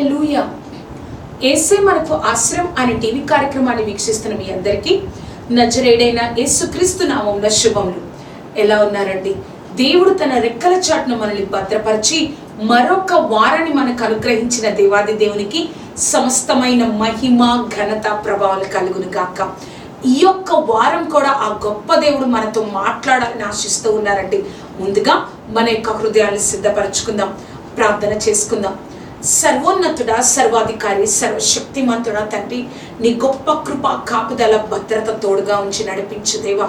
హల్లెలూయా. యేసే మనకు ఆశ్రయం అనే టీవీ కార్యక్రమాన్ని వీక్షిస్తున్న మీ అందరికీ నజరేయుడైన యేసుక్రీస్తు నామమున శుభములు. ఎలా ఉన్నారండి? దేవుడు తన రెక్కల చాటును మనల్ని భద్రపరిచి మరొక వారాన్ని మనకు అనుగ్రహించిన దేవాది దేవునికి సమస్తమైన మహిమ ఘనత ప్రభావాలు కలుగును గాక. ఈ యొక్క వారం కూడా ఆ గొప్ప దేవుడు మనతో మాట్లాడాలని ఆశిస్తూ ఉన్నారండి. ముందుగా మన యొక్క హృదయాన్ని సిద్ధపరచుకుందాం, ప్రార్థన చేసుకుందాం. సర్వోన్నతుడా, సర్వాధికారి, సర్వశక్తిమంతుడా తండ్రి, నీ గొప్ప కృప, కాపుదల, భద్రత తోడుగా ఉంచి నడిపించు దేవా.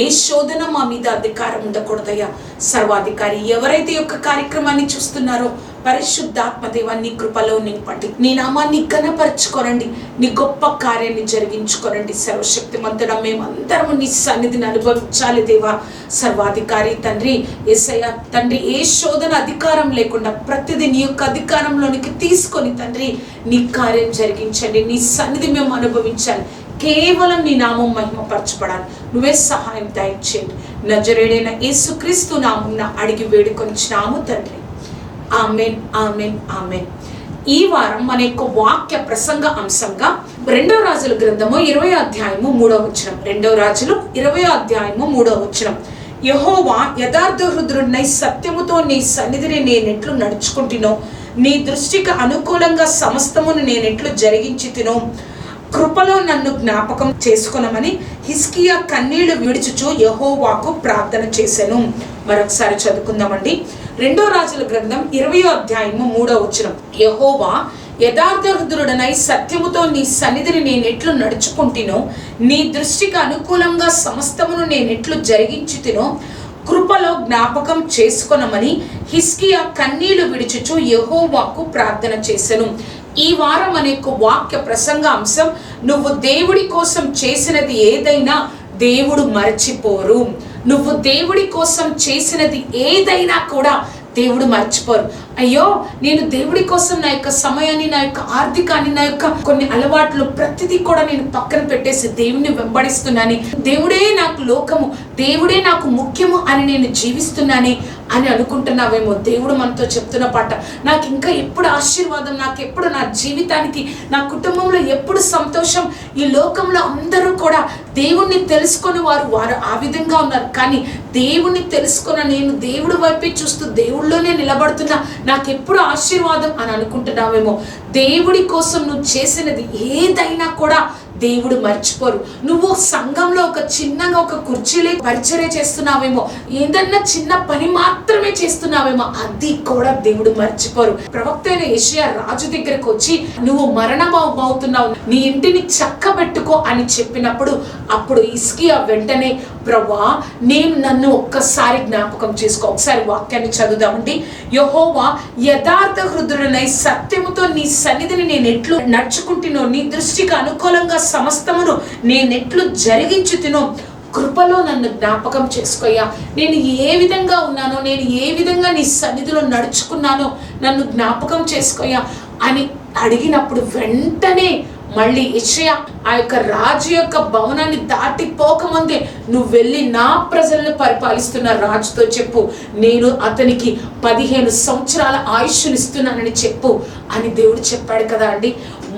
ఏ శోధన మా మీద అధికారం ఉండకూడదయ్యా. సర్వాధికారి ఎవరైతే యొక్క కార్యక్రమాన్ని చూస్తున్నారో పరిశుద్ధాత్మ దేవా, నీ కృపలో నింపండి, నీ నామాన్ని ఘనపరచుకోనండి, నీ గొప్ప కార్యాన్ని జరిగించుకోనండి. సర్వశక్తిమంతుడా, మేమందరము నీ సన్నిధిని అనుభవించాలి దేవా. సర్వాధికారి తండ్రి, యేసయ్య తండ్రి, ఏ శోధన అధికారం లేకుండా ప్రతిదీ నీ యొక్క అధికారంలోనికి తీసుకొని తండ్రి నీ కార్యం జరిగించండి. నీ సన్నిధి మేము అనుభవించాలి. కేవలం నీ నామం మహిమపరచబడాలి. నువ్వే సహాయం దయచేయండి. నజరేయుడైన యేసుక్రీస్తు నామమున అడిగి వేడుకొనిచున్నాము తండ్రి. ఆమేన్, ఆమేన్, ఆమేన్. ఈ వారం మన యొక్క వాక్య ప్రసంగ అంశంగా 2వ రాజుల గ్రంథము 20వ అధ్యాయము 3వ వచనం. 2వ రాజులు 20వ అధ్యాయము 3వ వచనం. యెహోవా యథార్థ హృదయుడై సత్యముతో నీ సన్నిధిని నేనెట్లు నడుచుకుంటునో, నీ దృష్టికి అనుకూలంగా సమస్తమును నేనెట్లు జరిగించితినో, కృపలో నన్ను జ్ఞాపకం చేసుకొనమని హిజ్కియా కన్నీళ్లు విడిచుచు యెహోవాకు ప్రార్థన చేసెను. మరొకసారి చదువుకుందామండి. 2వ రాజుల గ్రంథం 20వ అధ్యాయము 3వ వచనం. యెహోవా యథార్థ హృదయుడనై సత్యముతో నీ సన్నిధిని నేనెట్లు నడుచుకుంటునో, నీ దృష్టికి అనుకూలంగా సమస్తమును నేనెట్లు జరిగించుతినో, కృపలో జ్ఞాపకం చేసుకొనమని హిజ్కియా కన్నీళ్లు విడిచుచు యెహోవాకు ప్రార్థన చేసెను. ఈ వారం అనే వాక్య ప్రసంగ అంశం, నువ్వు దేవుడి కోసం చేసినది ఏదైనా దేవుడు మరచిపోరు. నువ్వు దేవుడి కోసం చేసినది ఏదైనా కూడా దేవుడు మర్చిపోరు. అయ్యో, నేను దేవుడి కోసం నా యొక్క సమయాన్ని, నా యొక్క ఆర్థికాన్ని, నా యొక్క కొన్ని అలవాట్లు ప్రతిదీ కూడా నేను పక్కన పెట్టేసి దేవుణ్ణి వెంబడిస్తున్నాను, దేవుడే నాకు లోకము, దేవుడే నాకు ముఖ్యము అని నేను జీవిస్తున్నానే అని అనుకుంటున్నావేమో. దేవుడు మనతో చెప్తున్న పాట, నాకు ఇంకా ఎప్పుడు ఆశీర్వాదం, నాకు ఎప్పుడు నా జీవితానికి, నా కుటుంబంలో ఎప్పుడు సంతోషం. ఈ లోకంలో అందరూ కూడా దేవుణ్ణి తెలుసుకొని వారు ఆ విధంగా ఉన్నారు. కానీ దేవుణ్ణి తెలుసుకున్న నేను దేవుడి వైపే చూస్తూ దేవుళ్ళలోనే నిలబడుతున్నా, నాకెప్పుడు ఆశీర్వాదం అని అనుకుంటున్నావేమో. దేవుడి కోసం నువ్వు చేసినది ఏదైనా కూడా దేవుడు మర్చిపోరు. నువ్వు సంఘంలో చిన్నగా ఒక కుర్చీలే పరిచర్య చేస్తున్నావేమో, ఏదన్నా చిన్న పని మాత్రమే చేస్తున్నావేమో, అది కూడా దేవుడు మర్చిపోరు. ప్రవక్త అయిన యెషయా రాజు దగ్గరకు వచ్చి, నువ్వు మరణమవుతున్నావు, నీ ఇంటిని చక్కబెట్టుకో అని చెప్పినప్పుడు అప్పుడు హిజ్కియా వెంటనే, ప్రభువా నన్ను ఒక్కసారి జ్ఞాపకం చేసుకో. ఒకసారి వాక్యాన్ని చదువుదామండి. యెహోవా యథార్థ హృదయుడనై సత్యముతో నీ సన్నిధిని నేనెట్లు నడుచుకుంటునో, నీ దృష్టికి అనుకూలంగా సమస్తమును నేనెట్లు జరిగించుతునో, కృపలో నన్ను జ్ఞాపకం చేసుకోయ్యా. నేను ఏ విధంగా ఉన్నానో, నేను ఏ విధంగా నీ సన్నిధిలో నడుచుకున్నానో నన్ను జ్ఞాపకం చేసుకోయ్యా అని అడిగినప్పుడు వెంటనే మళ్ళీ యెషయా ఆ యొక్క రాజు యొక్క భవనాన్ని దాటిపోకముందే, నువ్వు వెళ్ళి నా ప్రజలను పరిపాలిస్తున్న రాజుతో చెప్పు, నేను అతనికి 15 సంవత్సరాల ఆయుష్నిస్తున్నానని చెప్పు అని దేవుడు చెప్పాడు కదా అండి.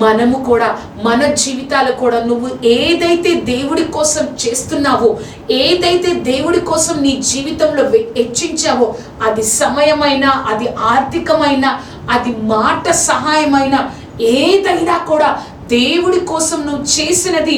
మనము కూడా మన జీవితాలు కూడా నువ్వు ఏదైతే దేవుడి కోసం చేస్తున్నావో, ఏదైతే దేవుడి కోసం నీ జీవితంలో వెచ్చించావో, అది సమయమైనా, అది ఆర్థికమైనా, అది మాట సహాయమైనా, ఏదైనా కూడా దేవుడి కోసం నువ్వు చేసినది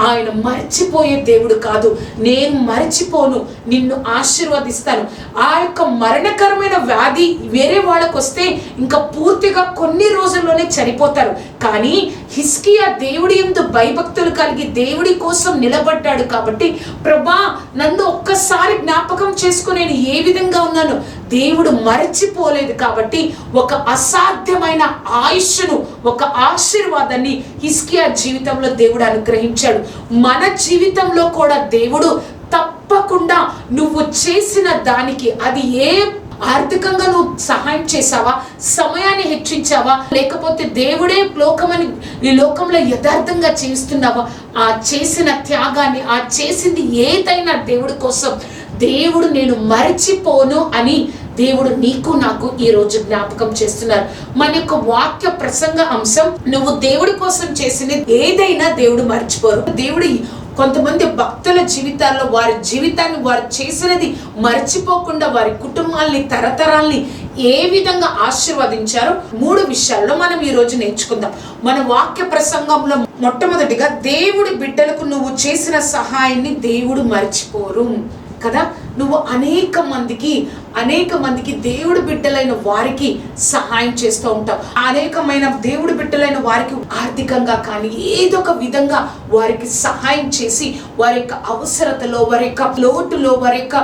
ఆయన మర్చిపోయే దేవుడు కాదు. నేను మర్చిపోను, నిన్ను ఆశీర్వదిస్తాను. ఆ యొక్క మరణకరమైన వ్యాధి వేరే వాళ్ళకు వస్తే ఇంకా పూర్తిగా కొన్ని రోజుల్లోనే చనిపోతారు. కానీ హిజ్కియా దేవుడి యందు భయభక్తులు కలిగి దేవుడి కోసం నిలబడ్డాడు కాబట్టి, ప్రభా నన్ను ఒక్కసారి జ్ఞాపకం చేసుకుని నేను ఏ విధంగా ఉన్నాను, దేవుడు మరచిపోలేదు కాబట్టి ఒక అసాధ్యమైన ఆయుష్ను, ఒక ఆశీర్వాదాన్ని హిజ్కియా జీవితంలో దేవుడు అనుగ్రహించాడు. మన జీవితంలో కూడా దేవుడు తప్పకుండా నువ్వు చేసిన దానికి, అది ఏ ఆర్థికంగా నువ్వు సహాయం చేసావా, సమయాన్ని హెచ్చించావా, లేకపోతే దేవుడే లోకమని ఈ లోకంలో యథార్థంగా జీవిస్తున్నావా, ఆ చేసిన త్యాగాన్ని, ఆ చేసింది ఏదైనా దేవుడి కోసం, దేవుడు నేను మరచిపోను అని దేవుడు నీకు నాకు ఈ రోజు జ్ఞాపకం చేస్తున్నారు. మన యొక్క వాక్య ప్రసంగ అంశం, నువ్వు దేవుడి కోసం చేసినది ఏదైనా దేవుడు మర్చిపోరు. దేవుడు కొంతమంది భక్తుల జీవితాల్లో వారి జీవితాన్ని వారు చేసినది మర్చిపోకుండా వారి కుటుంబాల్ని తరతరాల్ని ఏ విధంగా ఆశీర్వదించారో 3 విషయాల్లో మనం ఈ రోజు నేర్చుకుందాం. మన వాక్య ప్రసంగంలో మొట్టమొదటిగా, దేవుడి బిడ్డలకు నువ్వు చేసిన సహాయాన్ని దేవుడు మర్చిపోరు కదా. నువ్వు అనేక మందికి దేవుడి బిడ్డలైన వారికి సహాయం చేస్తూ ఉంటావు. అనేకమైన దేవుడి బిడ్డలైన వారికి ఆర్థికంగా కానీ ఏదో ఒక విధంగా వారికి సహాయం చేసి వారి యొక్క అవసరతలో, వారి యొక్క లోటులో, వారి యొక్క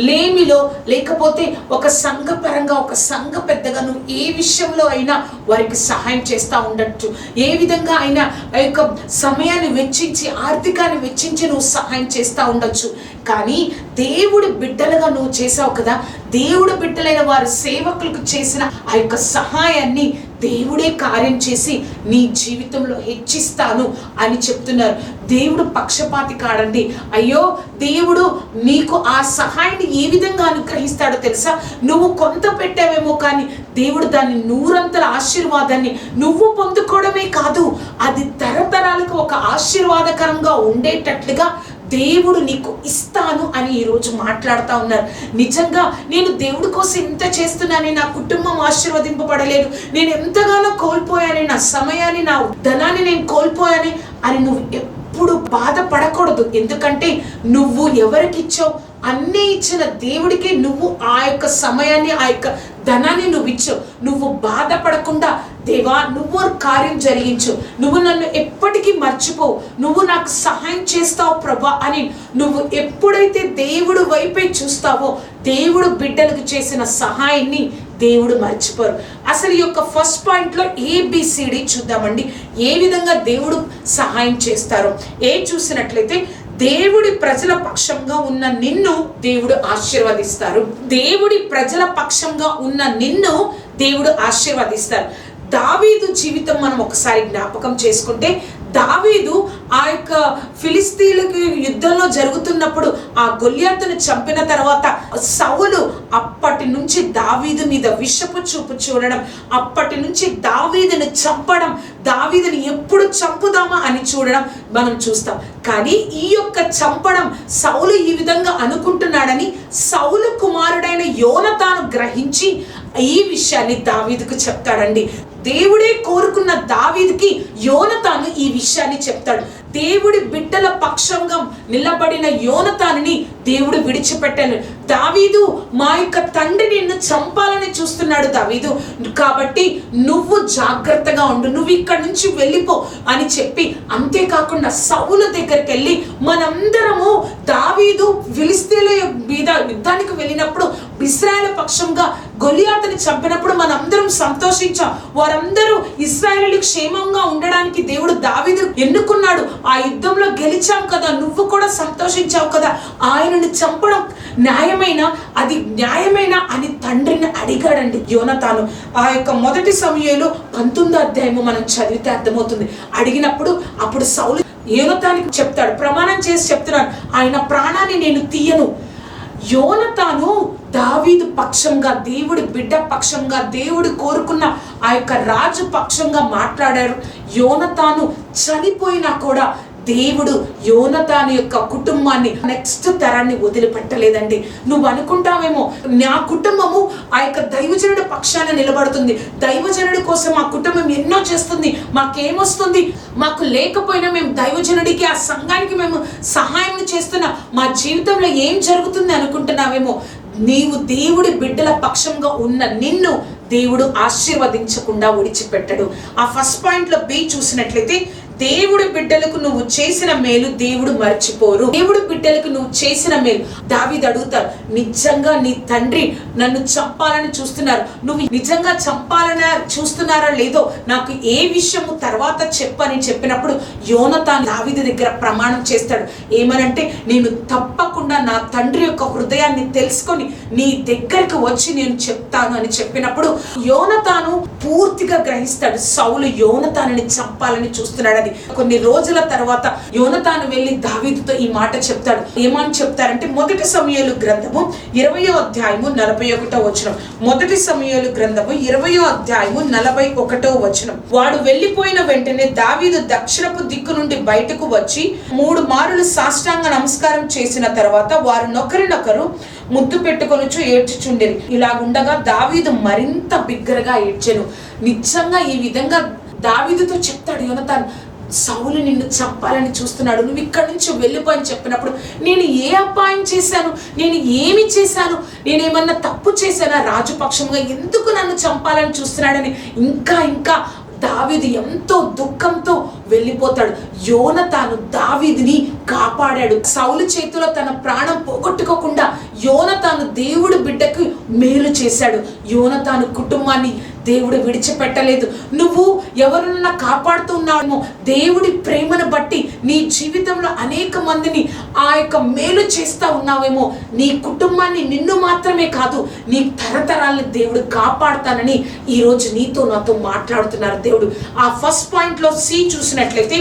లేమిలో, లేకపోతే ఒక సంఘపరంగా ఒక సంఘ పెద్దగా నువ్వు ఏ విషయంలో అయినా వారికి సహాయం చేస్తూ ఉండొచ్చు. ఏ విధంగా అయినా ఆ యొక్క సమయాన్ని వెచ్చించి, ఆర్థికాన్ని వెచ్చించి నువ్వు సహాయం చేస్తూ ఉండొచ్చు. కానీ దేవుడి బిడ్డలుగా నువ్వు చేసావు కదా, దేవుడు బిడ్డలైన వారి సేవకులకు చేసిన ఆ యొక్క సహాయాన్ని దేవుడే కార్యం చేసి నీ జీవితంలో హెచ్చిస్తాను అని చెప్తున్నారు. దేవుడు పక్షపాతి కాడండి. అయ్యో, దేవుడు నీకు ఆ సహాయాన్ని ఏ విధంగా అనుగ్రహిస్తాడో తెలుసా? నువ్వు కొంత పెట్టావేమో, కానీ దేవుడు దాన్ని 100 ఆశీర్వాదాన్ని నువ్వు పొందుకోవడమే కాదు, అది తరతరాలకు ఒక ఆశీర్వాదకరంగా ఉండేటట్లుగా దేవుడు నీకు ఇస్తాను అని ఈరోజు మాట్లాడుతూ ఉన్నారు. నిజంగా నేను దేవుడి కోసం ఇంత చేస్తున్నాను, నా కుటుంబం ఆశీర్వదింపబడలేదు, నేను ఎంతగానో కోల్పోయాను, నా సమయాన్ని, నా ధనాన్ని నేను కోల్పోయాను అని నువ్వు ఎప్పుడు బాధపడకూడదు. ఎందుకంటే నువ్వు ఎవరికి ఇచ్చావు? అన్నీ ఇచ్చిన దేవుడికి నువ్వు ఆ యొక్క సమయాన్ని, ఆ యొక్క ధనాన్ని నువ్వు ఇచ్చావు. నువ్వు బాధపడకుండా, దేవా నువ్వు కార్యం జరిగించు, నువ్వు నన్ను ఎప్పటికీ మర్చిపోవు, నువ్వు నాకు సహాయం చేస్తావు ప్రభా అని నువ్వు ఎప్పుడైతే దేవుడు వైపే చూస్తావో, దేవుడు బిడ్డలకు చేసిన సహాయాన్ని దేవుడు మర్చిపోరు. అసలు ఈ యొక్క ఫస్ట్ పాయింట్లో ABCD చూద్దామండి, ఏ విధంగా దేవుడు సహాయం చేస్తారో. చూసినట్లయితే, దేవుడి ప్రజల పక్షంగా ఉన్న నిన్ను దేవుడు ఆశీర్వదిస్తారు. దేవుడి ప్రజల పక్షంగా ఉన్న నిన్ను దేవుడు ఆశీర్వదిస్తారు. దావీదు జీవితం మనం ఒకసారి జ్ఞాపకం చేసుకుంటే, దావీదు ఆ యొక్క ఫిలిస్తీన్లకు యుద్ధంలో జరుగుతున్నప్పుడు ఆ గొల్యాతును చంపిన తర్వాత సౌలు అప్పటి నుంచి దావీదు మీద విషపు చూపు చూడడం, అప్పటి నుంచి దావీదును చంపడం, దావీదుని ఎప్పుడు చంపుదామా అని చూడడం మనం చూస్తాం. కానీ ఈ యొక్క చంపడం సౌలు ఈ విధంగా అనుకుంటున్నాడని సౌలు కుమారుడైన యోనతాను గ్రహించి ఈ విషయాన్ని దావీదుకు చెప్తాడండి. దేవుడే కోరుకున్న దావీదుకి యోనతాను ఈ విషయాన్ని చెప్తాడు. దేవుడి బిడ్డల పక్షంగా నిలబడిన యోనతానుని దేవుడు విడిచిపెట్టాను. దావీదు, మా యొక్క తండ్రి నిన్ను చంపాలని చూస్తున్నాడు దావీదు, కాబట్టి నువ్వు జాగ్రత్తగా ఉండు, నువ్వు ఇక్కడ నుంచి వెళ్ళిపో అని చెప్పి, అంతేకాకుండా సౌలు దగ్గరికి వెళ్ళి, మనందరము దావీదు ఫిలిస్తీన్ల మీద యుద్ధానికి వెళ్ళినప్పుడు ఇశ్రాయేలు పక్షంగా గొలియాతుని చంపినప్పుడు మనందరం సంతోషించాం, వారందరూ ఇశ్రాయేలు క్షేమంగా ఉండడానికి దేవుడు దావీదు ఎన్నుకున్నాడు, ఆ యుద్ధంలో గెలిచాం కదా, నువ్వు కూడా సంతోషించావు కదా, ఆయనని చంపడం న్యాయమేనా అని తండ్రిని అడిగాడండి యోనతాను. ఆ యొక్క 1 సమూయేలు 19వ అధ్యాయము మనం చదివితే అర్థమవుతుంది. అడిగినప్పుడు అప్పుడు సౌలు యోనతానికి చెప్తాడు, ప్రమాణం చేసి చెప్తున్నాడు, ఆయన ప్రాణాన్ని నేను తీయను. యోనతాను దావీదు పక్షంగా, దేవుడి బిడ్డ పక్షంగా, దేవుడు కోరుకున్న ఆ యొక్క రాజు పక్షంగా మాట్లాడారు. యోనతాను చనిపోయినా కూడా దేవుడు యోనతాను యొక్క కుటుంబాన్ని, నెక్స్ట్ తరాన్ని వదిలిపెట్టలేదండి. నువ్వు అనుకుంటావేమో, నా కుటుంబము ఆ యొక్క దైవజనుడి పక్షాన నిలబడుతుంది, దైవజనుడి కోసం ఆ కుటుంబం ఎన్నో చేస్తుంది, మాకేమొస్తుంది, మాకు లేకపోయినా మేము దైవజనుడికి, ఆ సంఘానికి మేము సహాయం చేస్తున్నా, మా జీవితంలో ఏం జరుగుతుంది అనుకుంటున్నావేమో. నీవు దేవుడి బిడ్డల పక్షంగా ఉన్న నిన్ను దేవుడు ఆశీర్వదించకుండా విడిచిపెట్టడు. ఆ ఫస్ట్ పాయింట్లో B చూసినట్లయితే, దేవుడి బిడ్డలకు నువ్వు చేసిన మేలు దేవుడు మర్చిపోరు. దేవుడి బిడ్డలకు నువ్వు చేసిన మేలు. దావీదు అడుగుతాడు, నిజంగా నీ తండ్రి నన్ను చంపాలని చూస్తున్నారు, నువ్వు నిజంగా చంపాలని చూస్తున్నారా లేదో నాకు ఏ విషయము తర్వాత చెప్పని చెప్పినప్పుడు యోనతాను దావీదు దగ్గర ప్రమాణం చేస్తాడు. ఏమనంటే, నేను తప్పకుండా నా తండ్రి యొక్క హృదయాన్ని తెలుసుకొని నీ దగ్గరకు వచ్చి నేను చెప్తాను అని చెప్పినప్పుడు యోనతాను పూర్తిగా గ్రహిస్తాడు, సౌలు యోనతానుని చంపాలని చూస్తున్నాడని. అని. కొన్ని రోజుల తర్వాత యోనతాను వెళ్ళి దావీదుతో ఈ మాట చెప్తాడు. ఏమని చెప్తారంటే, మొదటి సమూయేలు గ్రంథము 20వ అధ్యాయము 41వ వచనం. మొదటి సమూయేలు గ్రంథము 20వ అధ్యాయము 41వ వచనం. వాడు వెళ్ళిపోయిన వెంటనే దావీదు దక్షిణపు దిక్కు నుండి బయటకు వచ్చి 3 మారులు సాష్టాంగ నమస్కారం చేసిన తర్వాత వారు నొకరినొకరు ముద్దు పెట్టుకొనుచు ఏడ్చుచుండిరి. ఇలాగుండగా దావీదు మరింత బిగ్గరగా ఏడ్చెను. నిజంగా ఈ విధంగా దావీదుతో చెప్తాడు యోనతాను, సౌలు నిన్ను చంపాలని చూస్తున్నాడు, నువ్వు ఇక్కడి నుంచి వెళ్ళిపోయి చెప్పినప్పుడు, నేను ఏ అపాయం చేశాను, నేను ఏమి చేశాను, నేనేమన్నా తప్పు చేశానా, రాజుపక్షంగా ఎందుకు నన్ను చంపాలని చూస్తున్నాడని ఇంకా ఇంకా దావీదు ఎంతో దుఃఖంతో వెళ్ళిపోతాడు. యోనతాను దావీదుని కాపాడాడు. సౌలు చేతిలో తన ప్రాణం పోగొట్టుకోకుండా యోనతాను దేవుడి బిడ్డకు మేలు చేశాడు. యోనతాను కుటుంబాన్ని దేవుడు విడిచిపెట్టలేదు. నువ్వు ఎవరన్నా కాపాడుతున్నావేమో, దేవుడి ప్రేమను బట్టి నీ జీవితంలో అనేక మందిని ఆ యొక్క మేలు చేస్తా ఉన్నావేమో. నీ కుటుంబాన్ని, నిన్ను మాత్రమే కాదు, నీ తరతరాలను దేవుడు కాపాడుతానని ఈరోజు నీతో నాతో మాట్లాడుతున్నారు దేవుడు. ఆ ఫస్ట్ పాయింట్లో సి చూసినట్లయితే,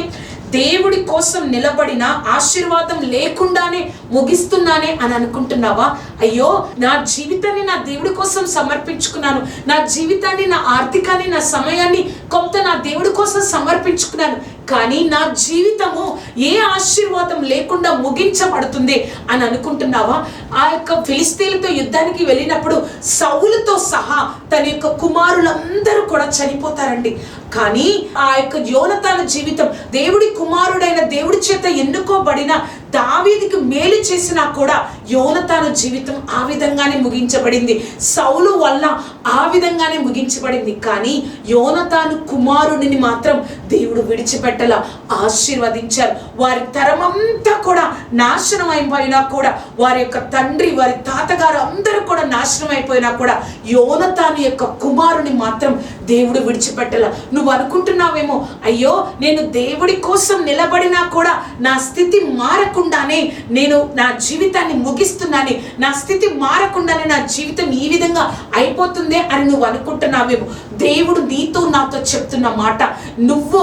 దేవుడి కోసం నిలబడిన ఆశీర్వాదం లేకుండానే ముగిస్తున్నానే అని అనుకుంటున్నావా? అయ్యో, నా జీవితాన్ని నా దేవుడి కోసం సమర్పించుకున్నాను, నా జీవితాన్ని, నా ఆర్థికాన్ని, నా సమయాన్ని కొంత నా దేవుడి కోసం సమర్పించుకున్నాను, కానీ నా జీవితము ఏ ఆశీర్వాదం లేకుండా ముగించబడుతుంది అని అనుకుంటున్నావా? ఆ యొక్క ఫిలిస్తీన్లతో యుద్ధానికి వెళ్ళినప్పుడు సౌలుతో సహా తన యొక్క కుమారులందరూ కూడా చనిపోతారండి. కానీ ఆ యొక్క యోనతాను జీవితం, దేవుడి కుమారుడైన దేవుడి చేత ఎన్నుకోబడిన దావీదుకి మేలు చేసినా కూడా యోనతాను జీవితం ఆ విధంగానే ముగించబడింది. సౌలు వల్ల ఆ విధంగానే ముగించబడింది. కానీ యోనతాను కుమారుడిని మాత్రం దేవుడు విడిచిపెట్టల, ఆశీర్వదించారు. వారి తరమంతా కూడా నాశనం అయిపోయినా కూడా, వారి యొక్క తండ్రి, వారి తాతగారు అందరూ కూడా నాశనం అయిపోయినా కూడా యోనతాను యొక్క కుమారుని మాత్రం దేవుడు విడిచిపెట్టల. నువ్వు అనుకుంటున్నావేమో, అయ్యో నేను దేవుడి కోసం నిలబడినా కూడా నా స్థితి మారకుండానే నేను నా జీవితాన్ని ముగిస్తున్నానే, నా స్థితి మారకుండానే నా జీవితం ఈ విధంగా అయిపోతుందే అని నువ్వు అనుకుంటున్నావేమో. దేవుడు నీతో నాతో చెప్తున్న మాట, నువ్వు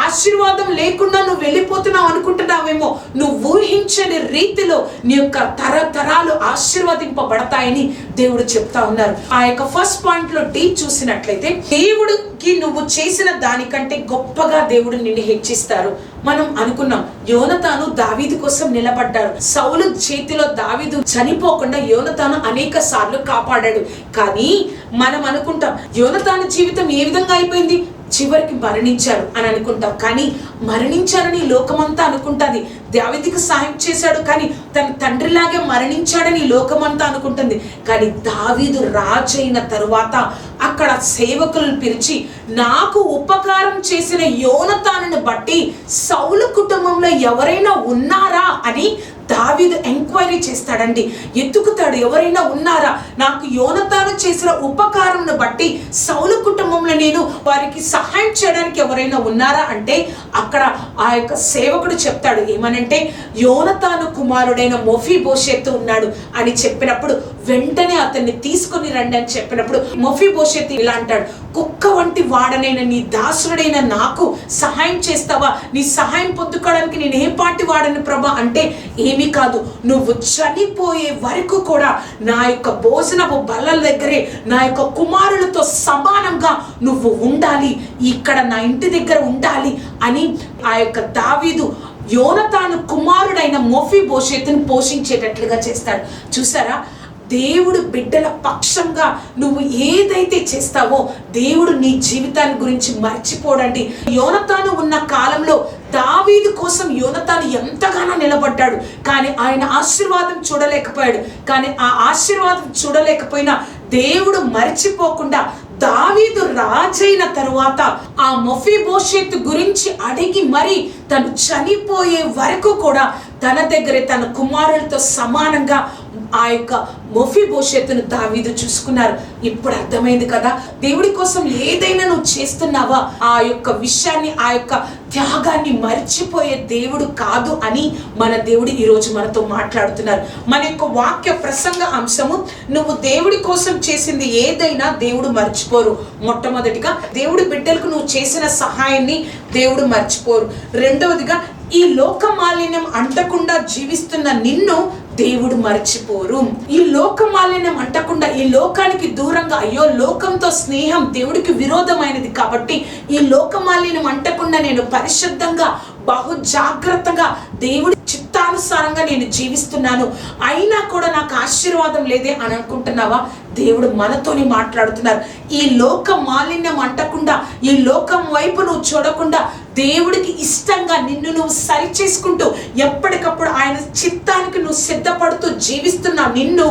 ఆశీర్వాదం లేకుండా నువ్వు వెళ్ళిపోతున్నావు అనుకుంటున్నావేమో. నువ్వు ఊహించని రీతిలో నీ యొక్క తరతరాలు ఆశీర్వదింపబడతాయని దేవుడు చెప్తా ఉన్నారు. ఆ యొక్క ఫస్ట్ పాయింట్ లో డి చూసినట్లయితే, దేవుడికి నువ్వు చేసిన దానికంటే గొప్పగా దేవుడు నిన్ను హెచ్చిస్తారు. మనం అనుకున్నాం, యోనతాను దావీదు కోసం నిలబడ్డాడు. సౌలు చేతిలో దావీదు చనిపోకుండా యోనతాను అనేక సార్లు కాపాడాడు. కానీ మనం అనుకుంటాం, యోనతాను జీవితం ఏ విధంగా అయిపోయింది, చివరికి మరణించాడు అని అనుకుంటాం. కానీ మరణించారని లోకమంతా అనుకుంటుంది. దావీదుకు సహాయం చేశాడు కానీ తన తండ్రిలాగే మరణించాడని లోకమంతా అనుకుంటుంది. కానీ దావీదు రాజైన తరువాత అక్కడ సేవకులను పిలిచి, నాకు ఉపకారం చేసిన యోనతానుని బట్టి సౌలు కుటుంబంలో ఎవరైనా ఉన్నారా అని దావీదు ఎంక్వైరీ చేస్తాడండి. ఎత్తుకుతాడు, ఎవరైనా ఉన్నారా, నాకు యోనతాను చేసిన ఉపకారంను బట్టి సౌలు కుటుంబంలో నేను వారికి సహాయం చేయడానికి ఎవరైనా ఉన్నారా అంటే అక్కడ ఆ యొక్క సేవకుడు చెప్తాడు. ఏమనంటే, యోనతాను కుమారుడైన మొఫీబోషెతు ఉన్నాడు అని చెప్పినప్పుడు వెంటనే అతన్ని తీసుకొని రండి అని చెప్పినప్పుడు మొఫీబోషెతు ఇలా అంటాడు, కుక్క వంటి వాడనైన నీ దాసుడైన నాకు సహాయం చేస్తావా? నీ సహాయం పొందుకోవడానికి నేను ఏ పాటి వాడని ప్రభా అంటే, ఏమీ కాదు, నువ్వు చనిపోయే వరకు కూడా నా యొక్క భోజనపు బల్లల దగ్గరే నా యొక్క కుమారులతో సమానంగా నువ్వు ఉండాలి, ఇక్కడ నా ఇంటి దగ్గర ఉండాలి అని ఆ యొక్క దావీదు యోనతాను కుమారుడైన మొఫీబోషెతును పోషించేటట్లుగా చేస్తాడు. చూసారా, దేవుడు బిడ్డల పక్షంగా నువ్వు ఏదైతే చేస్తావో దేవుడు నీ జీవితాన్ని గురించి మర్చిపోడండి. యోనతాను ఉన్న కాలంలో దావీదు కోసం యోనతాను ఎంతగానో నిలబడ్డాడు. కానీ ఆయన ఆశీర్వాదం చూడలేకపోయాడు. కానీ ఆ ఆశీర్వాదం చూడలేకపోయినా దేవుడు మర్చిపోకుండా దావీదు రాజైన తరువాత ఆ మొఫీబోషెతు గురించి అడిగి మరి తను చనిపోయే వరకు కూడా తన దగ్గరే తన కుమారులతో సమానంగా ఆ యొక్క మెఫీబోషెతును దావీదు చూసుకున్నారు. ఇప్పుడు అర్థమైంది కదా, దేవుడి కోసం ఏదైనా నువ్వు చేస్తున్నావా, ఆ యొక్క విషయాన్ని, ఆ యొక్క త్యాగాన్ని మర్చిపోయే దేవుడు కాదు అని మన దేవుడు ఈరోజు మనతో మాట్లాడుతున్నారు. మన యొక్క వాక్య ప్రసంగ అంశము, నువ్వు దేవుడి కోసం చేసింది ఏదైనా దేవుడు మర్చిపోరు. మొట్టమొదటిగా దేవుడి బిడ్డలకు నువ్వు చేసిన సహాయాన్ని దేవుడు మర్చిపోరు. రెండవదిగా ఈ లోక మాలిన్యం అంటకుండా జీవిస్తున్న నిన్ను దేవుడు మర్చిపోరు. ఈ లోక మాలిన్యం అంటకుండా, ఈ లోకానికి దూరంగా, అయ్యో లోకంతో స్నేహం దేవుడికి విరోధమైనది కాబట్టి ఈ లోక మాలిన్యం అంటకుండా నేను పరిశుద్ధంగా బహు జాగ్రత్తగా దేవుడి చిత్తానుసారంగా నేను జీవిస్తున్నాను, అయినా కూడా నాకు ఆశీర్వాదం లేదే అని అనుకుంటున్నావా? దేవుడు మనతోని మాట్లాడుతున్నారు. ఈ లోక మాలిన్యం అంటకుండా, ఈ లోకం వైపు నువ్వు చూడకుండా దేవుడికి ఇష్టంగా నిన్ను నువ్వు సరి చేసుకుంటూ ఎప్పటికప్పుడు ఆయన చిత్తానికి నువ్వు సిద్ధపడుతూ జీవిస్తున్నా నిన్ను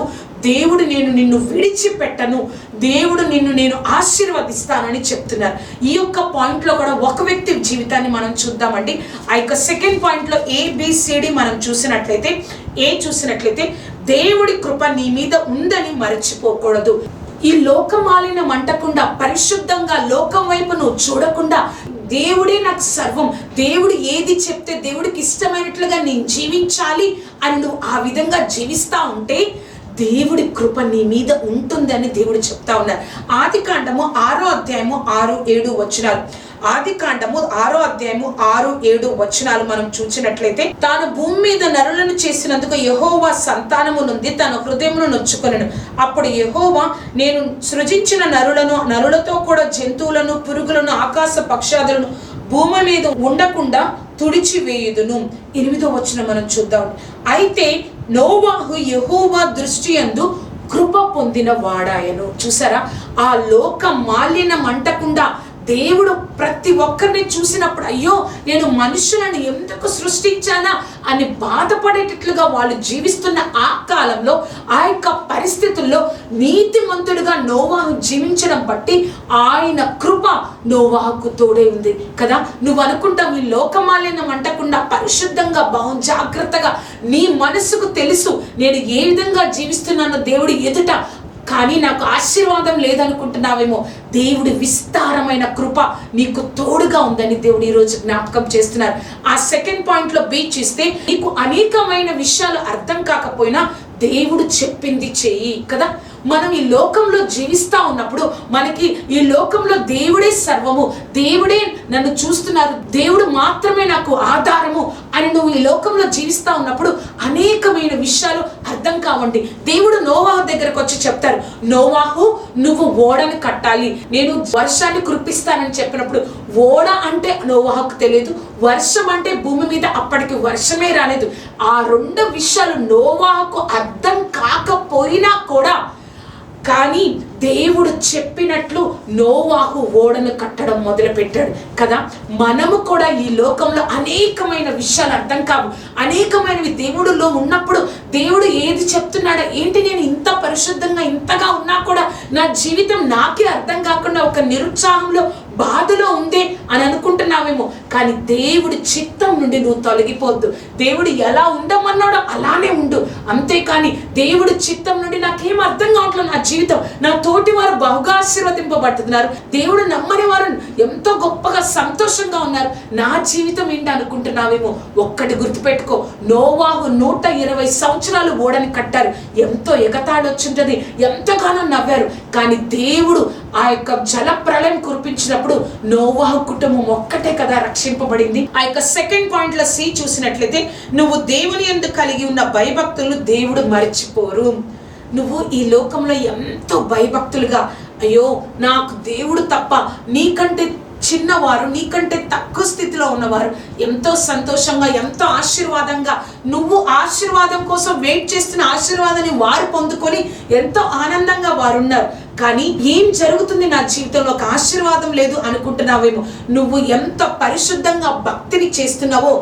దేవుడు నిన్ను విడిచిపెట్టను, దేవుడు నేను ఆశీర్వదిస్తానని చెప్తున్నారు. ఈ యొక్క పాయింట్లో కూడా ఒక వ్యక్తి జీవితాన్ని మనం చూద్దామండి. ఆ యొక్క సెకండ్ పాయింట్లో ABCD మనం చూసినట్లయితే దేవుడి కృప నీ మీద ఉందని మరచిపోకూడదు. ఈ లోకమాలిన్యం అంటకుండా, పరిశుద్ధంగా లోకం వైపు నువ్వు చూడకుండా, దేవుడే నాకు సర్వం, దేవుడు ఏది చెప్తే దేవుడికి ఇష్టమైనట్లుగా నేను జీవించాలి అని నువ్వు ఆ విధంగా జీవిస్తా ఉంటే దేవుడి కృప నీ మీద ఉంటుందని దేవుడు చెప్తా ఉన్నారు. ఆదికాండము 6వ అధ్యాయము 6-7 వచనాలు. ఆదికాండము 6వ అధ్యాయము 6-7 వచనాలు మనం చూసినట్లయితే, తాను భూమి మీద నరులను చేసినందుకు యెహోవా సంతానము నుండి తన హృదయమును నొచ్చుకొనెను. అప్పుడు యెహోవా, నేను సృజించిన నరులతో కూడా జంతువులను, పురుగులను, ఆకాశ పక్షాదులను భూమి మీద ఉండకుండా తుడిచివేయుదును. 8వ వచనం మనం చూద్దాం. అయితే నోవాహు యెహోవా దృష్టి యందు కృప పొందిన వాడాయను. చూసారా, ఆ లోక మాలిన్యం అంటకుండా దేవుడు ప్రతి ఒక్కరిని చూసినప్పుడు, అయ్యో నేను మనుషులను ఎందుకు సృష్టించానా అని బాధపడేటట్లుగా వాళ్ళు జీవిస్తున్న ఆ కాలంలో, ఆ యొక్క పరిస్థితుల్లో నీతిమంతుడిగా నోవాహు జీవించడం బట్టి ఆయన కృప నోవాహుకు తోడే ఉంది కదా. నువ్వు అనుకుంటావు ఈ లోకమాలిన్యం అంటకుండా పరిశుద్ధంగా బహు జాగ్రత్తగా, నీ మనసుకు తెలుసు నేను ఏ విధంగా జీవిస్తున్నానో దేవుడి ఎదుట, కానీ నాకు ఆశీర్వాదం లేదనుకుంటున్నావేమో. దేవుడి విస్తారమైన కృప నీకు తోడుగా ఉందని దేవుడు ఈరోజు జ్ఞాపకం చేస్తున్నారు. ఆ సెకండ్ పాయింట్లో చూస్తే, నీకు అనేకమైన విషయాలు అర్థం కాకపోయినా దేవుడు చెప్పింది చెయ్యి కదా. మనం ఈ లోకంలో జీవిస్తా ఉన్నప్పుడు మనకి ఈ లోకంలో దేవుడే సర్వము, దేవుడే నన్ను చూస్తున్నారు, దేవుడు మాత్రమే నాకు ఆధారము అని నువ్వు ఈ లోకంలో జీవిస్తా ఉన్నప్పుడు అనేకమైన విషయాలు అర్థం కావండి. దేవుడు నోవాహు దగ్గరకు వచ్చి చెప్తారు, నోవాహు నువ్వు ఓడను కట్టాలి, నేను వర్షాన్ని కురిపిస్తానని చెప్పినప్పుడు ఓడ అంటే నోవాహుకు తెలియదు, వర్షం అంటే భూమి మీద అప్పటికి వర్షమే రాలేదు. ఆ 2 విషయాలు నోవాహుకు అర్థం కాకపోయినా కూడా, కానీ దేవుడు చెప్పినట్లు నోవాహు ఓడను కట్టడం మొదలు పెట్టాడు కదా. మనము కూడా ఈ లోకంలో అనేకమైన విషయాలు అర్థం కావు, అనేకమైనవి దేవుడిలో ఉన్నప్పుడు దేవుడు ఏది చెప్తున్నాడో ఏంటి, నేను ఇంత పరిశుద్ధంగా ఇంతగా ఉన్నా కూడా నా జీవితం నాకే అర్థం కాకుండా ఒక నిరుత్సాహంలో బాధలో ఉందే అని అనుకుంటున్నావేమో. కానీ దేవుడి చిత్తం నుండి నువ్వు తొలగిపోద్దు. దేవుడు ఎలా ఉండమన్నాడో అలానే ఉండు, అంతేకాని దేవుడి చిత్తం నుండి నాకేం అర్థం కావట్లేదు, నా జీవితం, నా తోటి వారు బహుగా ఆశీర్వదింపబడుతున్నారు, దేవుడు నమ్మని వారు ఎంతో గొప్పగా సంతోషంగా ఉన్నారు, నా జీవితం ఏంటి అనుకుంటున్నావేమో. ఒక్కటి గుర్తుపెట్టుకో, నోవాహు 120 సంవత్సరాలు ఓడని కట్టారు, ఎంతో ఎగతాళి వచ్చింటది, ఎంతగానో నవ్వారు. కానీ దేవుడు ఆ యొక్క జల ప్రళయం కురిపించినప్పుడు నోవాహు కుటుంబం ఒక్కటే కదా రక్షింపబడింది. ఆ యొక్క సెకండ్ పాయింట్ లో C చూసినట్లయితే, నువ్వు దేవుని యందు కలిగి ఉన్న భయభక్తులు దేవుడు మర్చిపోరు. నువ్వు ఈ లోకంలో ఎంతో భయభక్తులుగా, అయ్యో నాకు దేవుడు తప్ప, నీకంటే చిన్నవారు, నీకంటే తక్కువ స్థితిలో ఉన్నవారు ఎంతో సంతోషంగా, ఎంతో ఆశీర్వాదంగా, నువ్వు ఆశీర్వాదం కోసం వెయిట్ చేస్తున్న ఆశీర్వాదాన్ని వారు పొందుకొని ఎంతో ఆనందంగా వారు ఉన్నారు. కానీ ఏం జరుగుతుంది నా జీవితంలో, ఒక ఆశీర్వాదం లేదు అనుకుంటున్నావేమో. నువ్వు ఎంత పరిశుద్ధంగా భక్తిని చేస్తున్నావో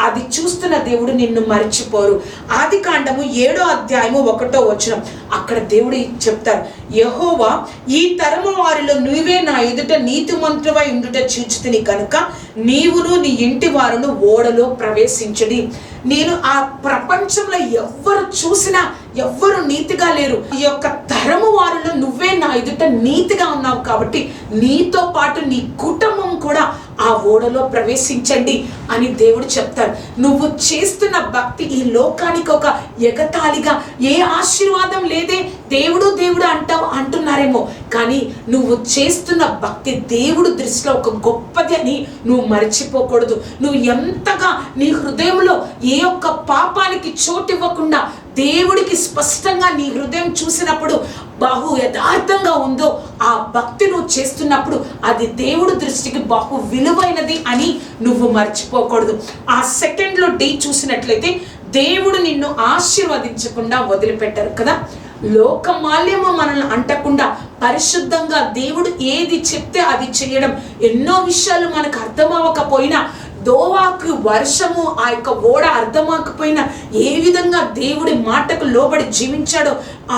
అది చూస్తున్న దేవుడు నిన్ను మర్చిపోరు. ఆదికాండము 7వ అధ్యాయము 1వ వచనం, అక్కడ దేవుడు చెప్తారు, యెహోవా ఈ తరము వారిలో నువ్వే నా ఎదుట నీతిమంతుడవై ఉండుట చూచితిని కనుక నీవును నీ ఇంటి వారును ఓడలో ప్రవేశించుడి. నేను ఆ ప్రపంచంలో ఎవ్వరు చూసినా ఎవ్వరు నీతిగా లేరు, ఈ యొక్క తరము వారిలో నువ్వే నా ఎదుట నీతిగా ఉన్నావు కాబట్టి నీతో పాటు నీ కుటుంబం కూడా ఆ ఓడలో ప్రవేశించండి అని దేవుడు చెప్తారు. నువ్వు చేస్తున్న భక్తి ఈ లోకానికి ఒక ఎగతాళిగా, ఏ ఆశీర్వాదం లేదే దేవుడు దేవుడు అంటున్నారేమో, కానీ నువ్వు చేస్తున్న భక్తి దేవుడు దృష్టిలో ఒక గొప్పది అని నువ్వు మర్చిపోకూడదు. నువ్వు ఎంతగా నీ హృదయంలో ఏ ఒక్క పాపానికి చోటు ఇవ్వకుండా దేవుడికి స్పష్టంగా నీ హృదయం చూసినప్పుడు బహు యథార్థంగా ఉందో ఆ భక్తి నువ్వు చేస్తున్నప్పుడు అది దేవుడి దృష్టికి బహు విలువైనది అని నువ్వు మర్చిపోకూడదు. ఆ సెకండ్లో డి చూసినట్లయితే దేవుడు నిన్ను ఆశీర్వదించకుండా వదిలిపెట్టారు కదా. లోకమాల్యము మనల్ని అంటకుండా పరిశుద్ధంగా దేవుడు ఏది చెప్తే అది చేయడం. ఎన్నో విషయాలు మనకు అర్థం అవ్వకపోయినా, దోవాకు వర్షము ఆ యొక్క ఓడ అర్థమవకపోయినా ఏ విధంగా దేవుడి మాటకు లోబడి జీవించాడో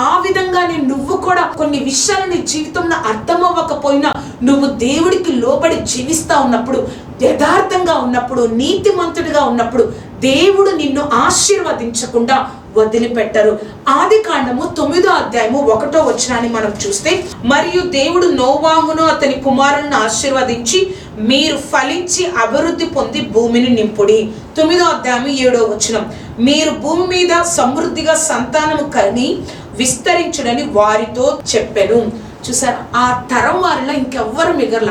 ఆ విధంగానే నువ్వు కూడా కొన్ని విషయాలు నీ జీవితంలో అర్థం అవ్వకపోయినా నువ్వు దేవుడికి లోబడి జీవిస్తా ఉన్నప్పుడు, యథార్థంగా ఉన్నప్పుడు, నీతిమంతుడిగా ఉన్నప్పుడు దేవుడు నిన్ను ఆశీర్వదించకుండా వదిలిపెట్టరు. ఆదికాండము 9వ అధ్యాయము 1వ వచనాన్ని మనం చూస్తే, మరియు దేవుడు నోవాహును అతని కుమారులను ఆశీర్వదించి మీరు ఫలించి అభివృద్ధి పొంది భూమిని నింపుడి. 9వ అధ్యాయము 7వ వచనం, మీరు భూమి మీద సమృద్ధిగా సంతానము కని విస్తరించుడని వారితో చెప్పెను. చూసారా, ఆ తరం వారిలో ఇంకెవ్వరు మిగల,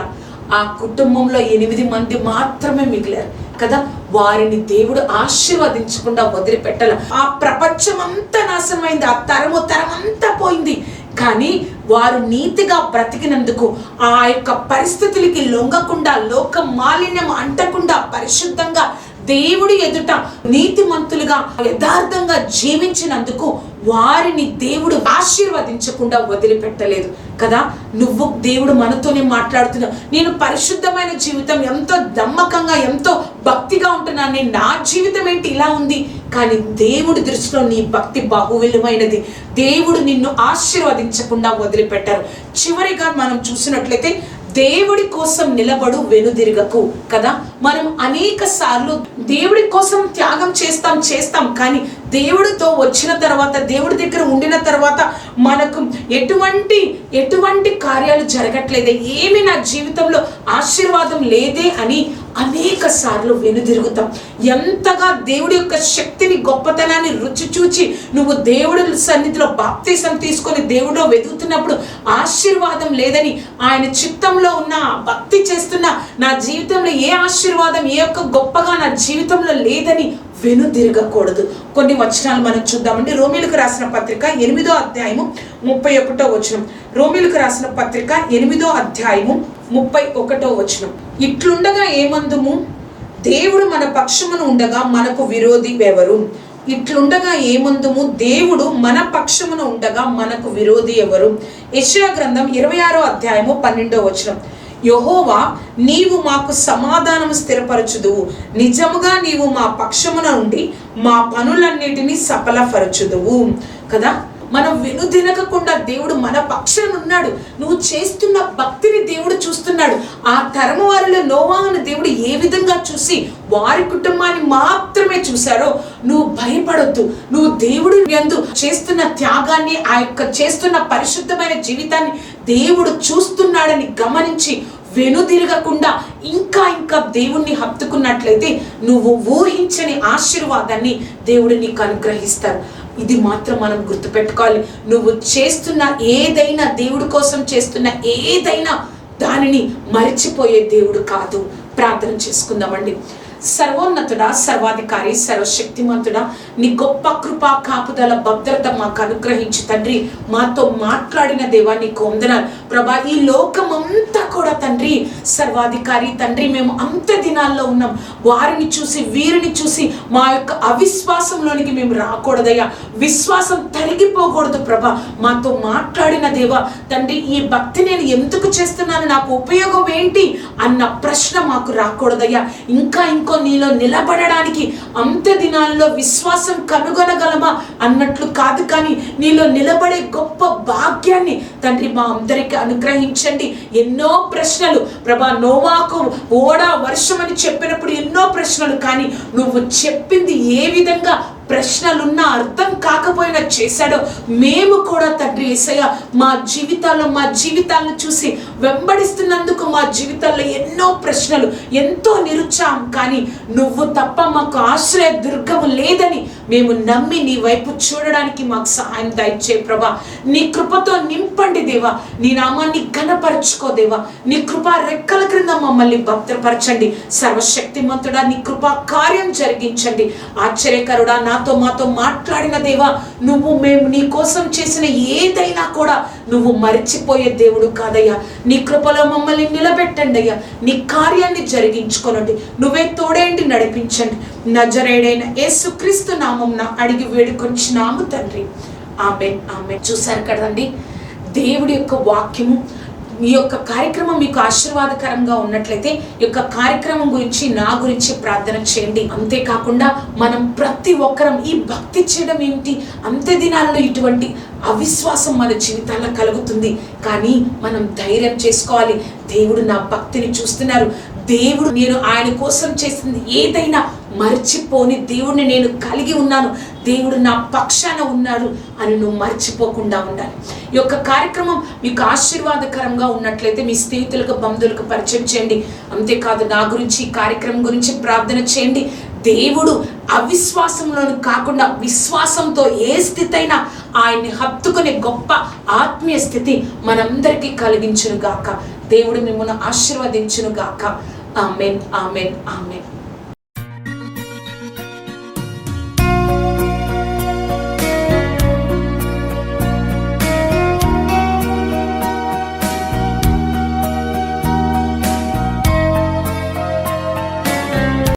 ఆ కుటుంబంలో 8 మంది మాత్రమే మిగిలారు కదా. వారిని దేవుడు ఆశీర్వదించకుండా వదిలిపెట్టాల. ఆ ప్రపంచం అంతా నాశనమైంది, ఆ తరమంతా పోయింది. కానీ వారు నీతిగా బ్రతికినందుకు, ఆ యొక్క పరిస్థితులకి లొంగకుండా, లోక మాలిన్యం అంటకుండా పరిశుద్ధంగా దేవుడి ఎదుట నీతిమంతులుగా యథార్థంగా జీవించినందుకు వారిని దేవుడు ఆశీర్వదించకుండా వదిలిపెట్టలేదు కదా. నువ్వు దేవుడు మనతోనే మాట్లాడుతున్నావు, నేను పరిశుద్ధమైన జీవితం, ఎంతో నమ్మకంగా ఎంతో భక్తిగా ఉంటున్నాను, నా జీవితం ఏంటి ఇలా ఉంది. కానీ దేవుడి దృష్టిలో నీ భక్తి బహు విలువైనది. దేవుడు నిన్ను ఆశీర్వదించకుండా వదిలిపెట్టారు. చివరిగా మనం చూసినట్లయితే దేవుడి కోసం నిలబడు, వెనుదిరగకు కదా. మనం అనేక సార్లు దేవుడి కోసం త్యాగం చేస్తాం కానీ దేవుడితో వచ్చిన తర్వాత, దేవుడి దగ్గర ఉండిన తర్వాత మనకు ఎటువంటి కార్యాలు జరగట్లేదే, ఏమి నా జీవితంలో ఆశీర్వాదం లేదే అని అనేక సార్లు వెనుదిరుగుతాం. ఎంతగా దేవుడి యొక్క శక్తిని, గొప్పతనాన్ని రుచి చూచి నువ్వు దేవుడి సన్నిధిలో బాప్తీసం తీసుకొని దేవుడిలో వెతుకుతున్నప్పుడు ఆశీర్వాదం లేదని, ఆయన చిత్తంలో ఉన్న భక్తి చేస్తున్న నా జీవితంలో ఏ ఆశీర్వాదం, ఏ యొక్క గొప్పగా నా జీవితంలో లేదని వెనుదిరగకూడదు. కొన్ని వచనాలు మనం చూద్దామండి. రోమీయులకు రాసిన పత్రిక 8వ అధ్యాయము 31వ వచనం. రోమీయులకు రాసిన పత్రిక 8వ అధ్యాయము 31వ వచనం. ఇట్లుండగా ఏమందుము, దేవుడు మన పక్షమును ఉండగా మనకు విరోధి ఎవరు? ఇట్లుండగా ఏమందుము, దేవుడు మన పక్షమును ఉండగా మనకు విరోధి ఎవరు? యెషయా గ్రంథం 26వ అధ్యాయము 12వ వచనం. యెహోవా నీవు మాకు సమాధానము స్థిరపరచుదువు, నిజముగా నీవు మా పక్షమున ఉండి మా పనులన్నిటినీ సఫలపరచుదువు కదా. మనం వెనుదిరగకుండా దేవుడు మన పక్షాన ఉన్నాడు. నువ్వు చేస్తున్న భక్తిని దేవుడు చూస్తున్నాడు. ఆ తరము వారిలో నోవాహును దేవుడు ఏ విధంగా చూసి వారి కుటుంబాన్ని మాత్రమే చూశారో నువ్వు భయపడొద్దు. నువ్వు దేవుడు యందు చేస్తున్న త్యాగాన్ని, ఆ యొక్క చేస్తున్న పరిశుద్ధమైన జీవితాన్ని దేవుడు చూస్తున్నాడని గమనించి వెనుదిరగకుండా ఇంకా దేవుణ్ణి హత్తుకున్నట్లయితే నువ్వు ఊహించని ఆశీర్వాదాన్ని దేవుడు నీకు అనుగ్రహిస్తారు. ఇది మాత్రం మనం గుర్తుపెట్టుకోవాలి. నువ్వు చేస్తున్న ఏదైనా, దేవుడి కోసం చేస్తున్న ఏదైనా దానిని మరిచిపోయే దేవుడు కాదు. ప్రార్థన చేసుకుందామండి. సర్వోన్నతుడా, సర్వాధికారి, సర్వశక్తిమంతుడా, నీ గొప్ప కృపా, కాపుదల, భద్రత మాకు అనుగ్రహించి తండ్రి మాతో మాట్లాడిన దేవా నీకు వందనాలు ప్రభా. ఈ లోకమంతా కూడా తండ్రి సర్వాధికారి తండ్రి, మేము అంత దినాల్లో ఉన్నాం. వారిని చూసి వీరిని చూసి మా యొక్క అవిశ్వాసంలోనికి మేము రాకూడదయ్యా. విశ్వాసం తరిగిపోకూడదు ప్రభా. మాతో మాట్లాడిన దేవా తండ్రి, ఈ భక్తి నేను ఎందుకు చేస్తున్నాను, నాకు ఉపయోగం ఏంటి అన్న ప్రశ్న మాకు రాకూడదయ్యా. ఇంకా నీలో నిలబడడానికి అంత్య దినాలలో విశ్వాసం కనుగొనగలమా అన్నట్లు కాదు, కానీ నీలో నిలబడే గొప్ప భాగ్యాన్ని తండ్రి మా అందరికీ అనుగ్రహించండి. ఎన్నో ప్రశ్నలు ప్రభా, నోవాకు ఓడ వర్షం అని చెప్పినప్పుడు ఎన్నో ప్రశ్నలు, కానీ నువ్వు చెప్పింది ఏ విధంగా ప్రశ్నలున్నా అర్థం కాకపోయినా చేశాడో మేము కూడా తండ్రి యేసయ్య మా జీవితాలను చూసి వెంబడిస్తున్నందుకు మా జీవితాల్లో ఎన్నో ప్రశ్నలు, ఎంతో నిరుత్సాహం, కానీ నువ్వు తప్ప మాకు ఆశ్రయ దుర్గము లేదని మేము నమ్మి నీ వైపు చూడడానికి మాకు సహాయం దయచేయి ప్రభా. నీ కృపతో నింపండి దేవా, నీ నామాన్ని ఘనపరచుకో దేవా. నీ కృపా రెక్కల క్రింద మమ్మల్ని భద్రపరచండి. సర్వశక్తిమంతుడా, నీ కృపా కార్యం జరిగించండి. ఆశ్చర్యకరుడా, నాతో మాతో మాట్లాడిన దేవా, మేము నీ కోసం చేసిన ఏదైనా కూడా నువ్వు మరిచిపోయే దేవుడు కాదయ్యా. నీ కృపలో మమ్మల్ని నిలబెట్టండి అయ్యా. నీ కార్యాన్ని జరిగించుకోనండి. నువ్వే తోడేండి, నడిపించండి. నజరేయుడైన యేసుక్రీస్తు నామమున అడిగి వేడుకొంచున్నాము తండ్రి. ఆమేన్, ఆమేన్. చూశారు కదండి, దేవుడి యొక్క వాక్యము. ఈ యొక్క కార్యక్రమం మీకు ఆశీర్వాదకరంగా ఉన్నట్లయితే ఈ యొక్క కార్యక్రమం గురించి, నా గురించి ప్రార్థన చేయండి. అంతేకాకుండా మనం ప్రతి ఒక్కరం ఈ భక్తి చేయడం ఏమిటి, అంత్య దినాల్లో ఇటువంటి అవిశ్వాసం మన జీవితాల్లో కలుగుతుంది, కానీ మనం ధైర్యం చేసుకోవాలి. దేవుడు నా భక్తిని చూస్తున్నారు. దేవుడు నేను ఆయన కోసం చేసింది ఏదైనా మర్చిపోని దేవుడిని నేను కలిగి ఉన్నాను, దేవుడు నా పక్షాన ఉన్నాడు అని నువ్వు మర్చిపోకుండా ఉండాలి. ఈ యొక్క కార్యక్రమం మీకు ఆశీర్వాదకరంగా ఉన్నట్లయితే మీ స్నేహితులకు, బంధువులకు పరిచయం చేయండి. అంతేకాదు నా గురించి, ఈ కార్యక్రమం గురించి ప్రార్థన చేయండి. దేవుడు అవిశ్వాసంలోను కాకుండా విశ్వాసంతో ఏ స్థితి అయినా ఆయన్ని హత్తుకునే గొప్ప ఆత్మీయ స్థితి మనందరికీ కలిగించును గాక. దేవుడు మిమ్మల్ని ఆశీర్వదించును గాక. ఆమేన్, ఆమేన్, ఆమేన్.